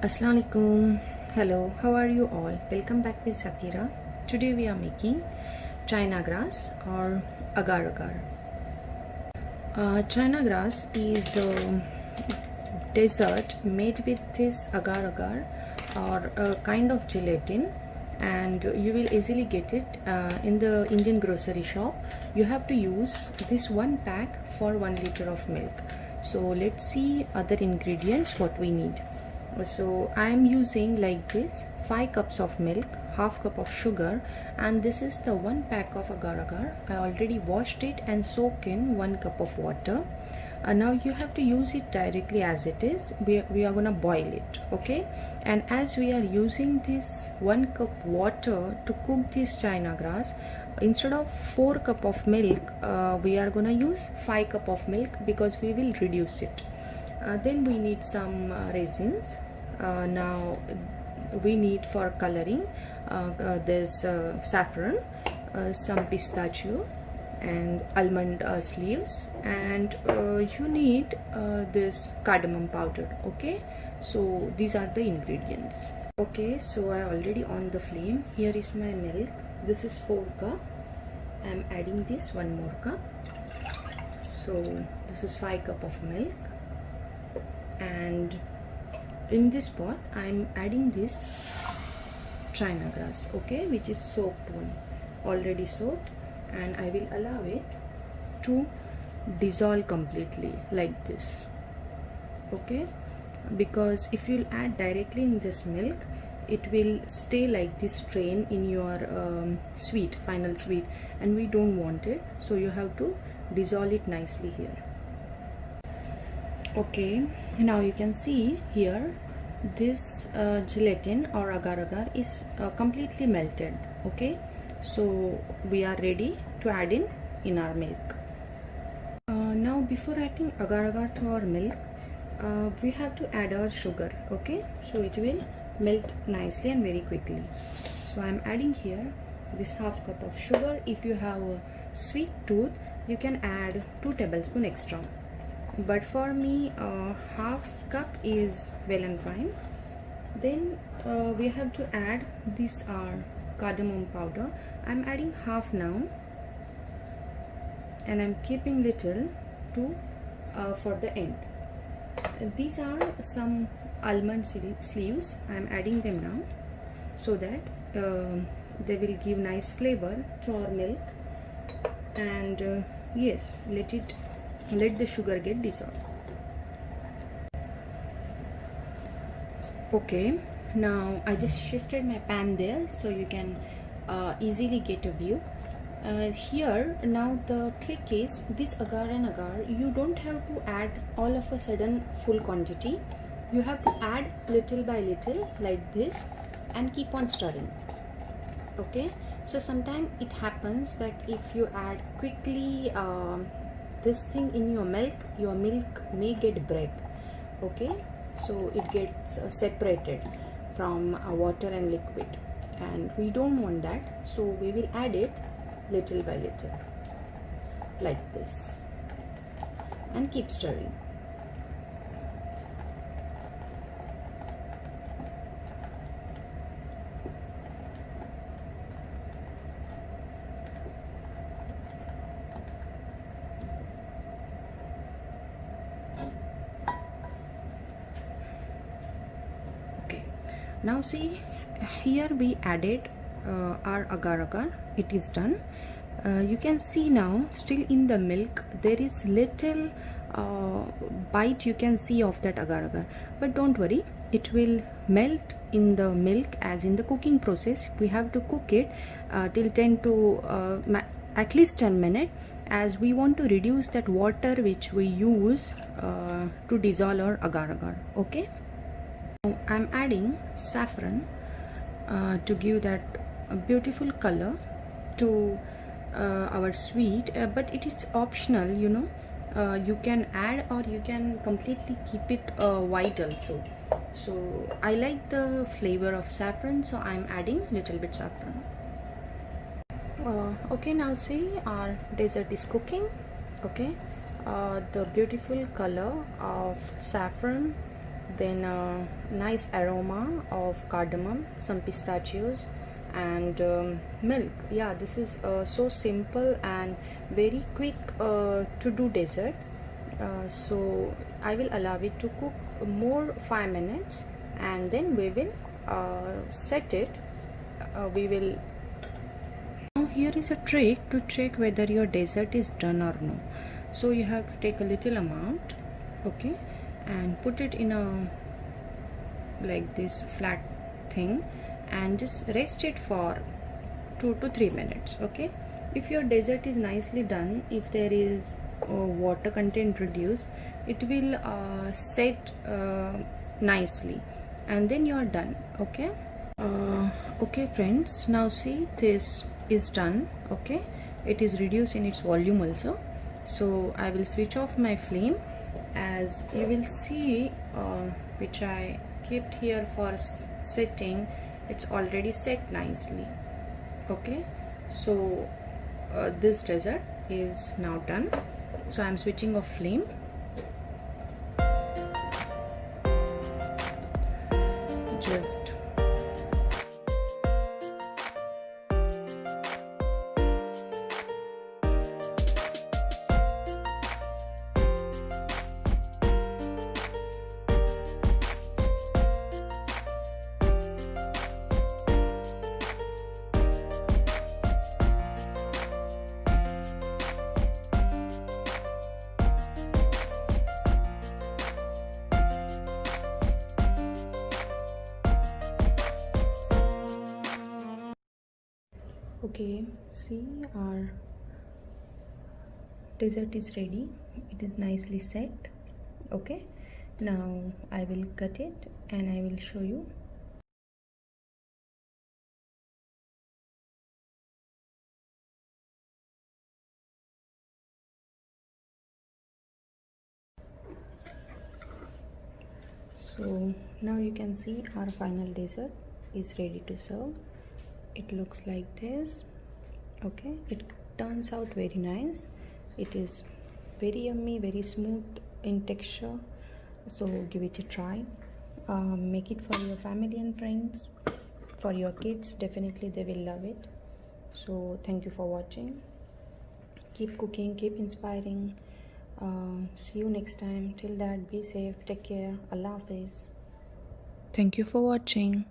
Assalamu alaikum. Hello, how are you all? Welcome back with Zakira. Today we are making China grass or agar agar. China grass is a dessert made with this agar agar or a kind of gelatin, and you will easily get it in the Indian grocery shop. You have to use this one pack for 1 liter of milk. So let's see other ingredients what we need. So I am using like this 5 cups of milk, half cup of sugar, and this is the 1 pack of agar agar. I already washed it and soaked in 1 cup of water. Now you have to use it directly as it is. We are gonna boil it, okay? And as we are using this 1 cup water to cook this China grass, instead of 4 cup of milk, we are gonna use 5 cup of milk because we will reduce it. Then we need some raisins. Now we need for coloring this saffron, some pistachio and almond sleeves, and you need this cardamom powder, okay? So these are the ingredients. Okay, so I already on the flame. Here is my milk. This is 4 cup. I am adding this 1 more cup. So this is 5 cup of milk, and in this pot I am adding this China grass, okay, which is soaked one, already soaked, and I will allow it to dissolve completely like this, okay? Because if you'll add directly in this milk, it will stay like this strain in your final sweet, and we don't want it. So you have to dissolve it nicely here. Okay, now you can see here this gelatin or agar agar is completely melted, okay? So we are ready to add in our milk. Now before adding agar agar to our milk, we have to add our sugar, okay? So it will melt nicely and very quickly. So I am adding here this half cup of sugar. If you have a sweet tooth, you can add 2 tablespoons extra, but for me half cup is well and fine. Then we have to add this cardamom powder. I'm adding half now, and I'm keeping little to for the end. These are some almond sleeves. I'm adding them now so that they will give nice flavor to our milk. And yes, let the sugar get dissolved. Okay, now I just shifted my pan there so you can easily get a view. Here now the trick is this agar and agar, you don't have to add all of a sudden full quantity. You have to add little by little like this and keep on stirring, okay? So sometimes it happens that if you add quickly this thing in your milk may get bread, okay? So it gets separated from water and liquid, and we don't want that. So we will add it little by little like this and keep stirring. Now see, here we added our agar agar. It is done. You can see now still in the milk there is little bite you can see of that agar agar, but don't worry, it will melt in the milk. As in the cooking process, we have to cook it till 10 to at least 10 minutes, as we want to reduce that water which we use to dissolve our agar agar, okay? I'm adding saffron to give that beautiful color to our sweet, but it is optional, you know. You can add or you can completely keep it white also. So I like the flavor of saffron, so I'm adding little bit saffron. Okay, now see our dessert is cooking, okay? The beautiful color of saffron then nice aroma of cardamom, some pistachios, and milk. Yeah, this is so simple and very quick to do dessert. So I will allow it to cook more 5 minutes, and then we will set it. We will Now here is a trick to check whether your dessert is done or no. So you have to take a little amount, okay, and put it in a like this flat thing and just rest it for 2 to 3 minutes. Okay, if your dessert is nicely done, if there is water content reduced, it will set nicely, and then you are done. Okay. Okay friends, now see, this is done. Okay, it is reduced in its volume also. So I will switch off my flame. As you will see, which I kept here for setting, it's already set nicely. Okay, so this dessert is now done. So I'm switching off flame. Just okay, see, our dessert is ready. It is nicely set. Okay, now I will cut it and I will show you. So now you can see our final dessert is ready to serve. It looks like this. Okay, it turns out very nice. It is very yummy, very smooth in texture. So give it a try. Make it for your family and friends, for your kids. Definitely they will love it. So thank you for watching. Keep cooking, keep inspiring. See you next time. Till that, be safe, take care. Allah Hafiz. Thank you for watching.